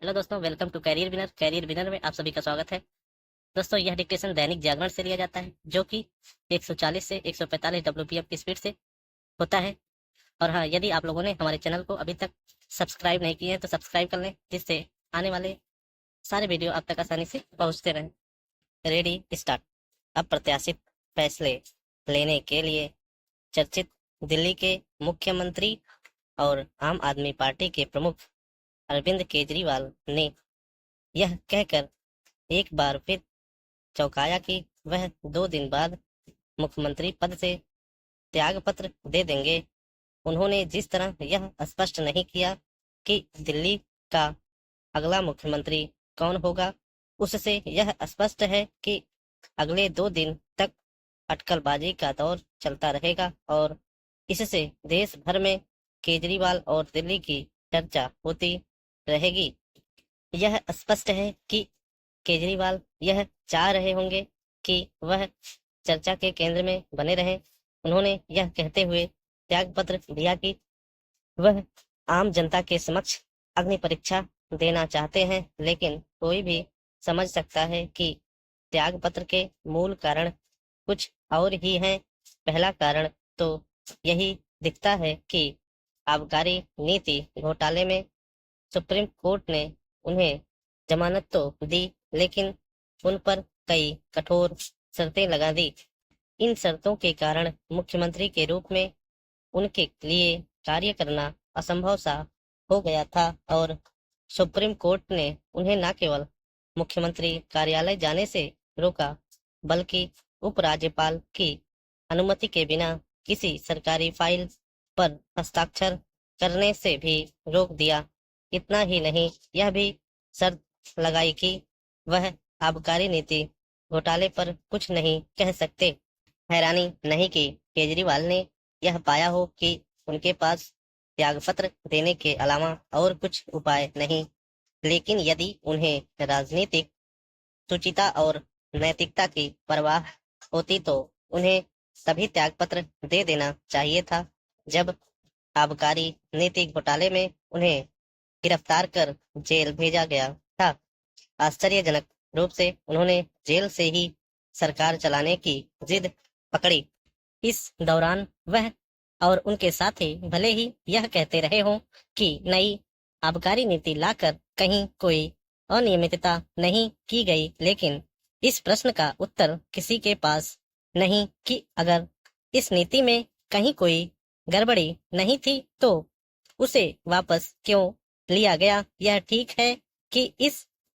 Hello दोस्तों, welcome to career winner में आप सभी का स्वागत है। दोस्तों, यह डिक्टेशन दैनिक जागरण से लिया जाता है, जो कि 140 से 145 WPM की स्पीड से होता है। और हाँ, यदि आप लोगों ने हमारे चैनल को अभी तक सब्सक्राइब नहीं किए हैं तो सब्सक्राइब कर लें, जिससे आने वाले सारे वीडियो आप तक आसानी से पहुँचते रहें। Ready start. अब प्रत्याशित फैसले लेने के लिए चर्चित दिल्ली के मुख्यमंत्री और आम आदमी पार्टी के प्रमुख अरविंद केजरीवाल ने यह कहकर एक बार फिर चौंकाया कि वह 2 दिन बाद मुख्यमंत्री पद से त्याग पत्र दे देंगे। उन्होंने जिस तरह यह स्पष्ट नहीं किया कि दिल्ली का अगला मुख्यमंत्री कौन होगा, उससे यह स्पष्ट है कि अगले 2 दिन तक अटकलबाजी का दौर चलता रहेगा और इससे देश भर में केजरीवाल और दिल्ली की चर्चा होती रहेगी। यह स्पष्ट है कि केजरीवाल यह चाह रहे होंगे कि वह चर्चा के केंद्र में बने रहें। उन्होंने यह कहते हुए त्याग पत्र दिया कि वह आम जनता के समक्ष अग्नि परीक्षा देना चाहते हैं, लेकिन कोई भी समझ सकता है कि त्याग पत्र के मूल कारण कुछ और ही हैं। पहला कारण तो यही दिखता है कि आबकारी नीति घोटाले में सुप्रीम कोर्ट ने उन्हें जमानत तो दी, लेकिन उन पर कई कठोर शर्तें लगा दी। इन शर्तों के कारण मुख्यमंत्री के रूप में उनके लिए कार्य करना असंभव सा हो गया था और सुप्रीम कोर्ट ने उन्हें न केवल मुख्यमंत्री कार्यालय जाने से रोका, बल्कि उपराज्यपाल की अनुमति के बिना किसी सरकारी फाइल पर हस्ताक्षर करने से भी रोक दिया। इतना ही नहीं, यह भी शर्त लगाई कि वह आबकारी नीति घोटाले पर कुछ नहीं कह सकते। हैरानी नहीं कि केजरीवाल ने यह पाया हो कि उनके पास त्यागपत्र देने के अलावा और कुछ उपाय नहीं, लेकिन यदि उन्हें राजनीतिक शुचिता और नैतिकता की परवाह होती तो उन्हें तभी त्यागपत्र दे देना चाहिए था, जब आबकारी नीति घोटाले में उन्हें गिरफ्तार कर जेल भेजा गया था। आश्चर्यजनक रूप से उन्होंने जेल से ही सरकार चलाने की जिद पकड़ी। इस दौरान वह और उनके साथी भले ही यह कहते रहे हों कि नई आबकारी नीति लाकर कहीं कोई अनियमितता नहीं की गई, लेकिन इस प्रश्न का उत्तर किसी के पास नहीं कि अगर इस नीति में कहीं कोई गड़बड़ी नहीं थी तो उसे वापस क्यों लिया गया। यह ठीक है कि इस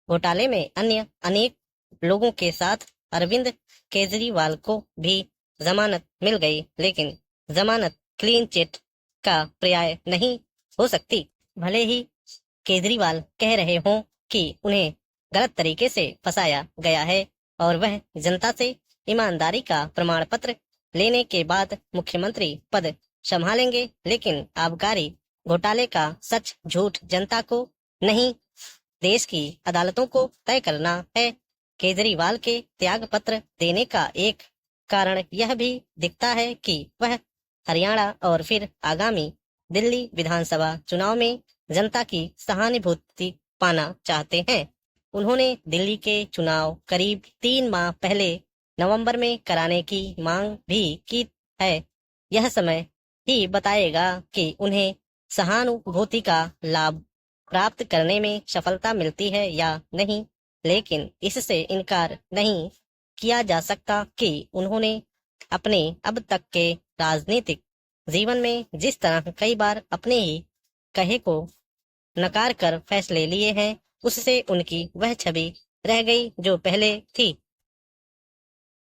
घोटाले में अन्य अनेक लोगों के साथ अरविंद केजरीवाल को भी जमानत मिल गई, लेकिन जमानत क्लीन चिट का पर्याय नहीं हो सकती। भले ही केजरीवाल कह रहे हों कि उन्हें गलत तरीके से फंसाया गया है और वह जनता से ईमानदारी का प्रमाण पत्र लेने के बाद मुख्यमंत्री पद संभालेंगे, लेकिन आबकारी घोटाले का सच झूठ जनता को नहीं, देश की अदालतों को तय करना है। केजरीवाल के त्याग पत्र देने का एक कारण यह भी दिखता है कि वह हरियाणा और फिर आगामी दिल्ली विधानसभा चुनाव में जनता की सहानुभूति पाना चाहते हैं। उन्होंने दिल्ली के चुनाव करीब 3 माह पहले नवंबर में कराने की मांग भी की है। यह समय ही बताएगा कि उन्हें सहानुभूति का लाभ प्राप्त करने में सफलता मिलती है या नहीं, लेकिन इससे इनकार नहीं किया जा सकता कि उन्होंने अपने अब तक के राजनीतिक जीवन में जिस तरह कई बार अपने ही कहे को नकार कर फैसले लिए हैं, उससे उनकी वह छवि रह गई जो पहले थी।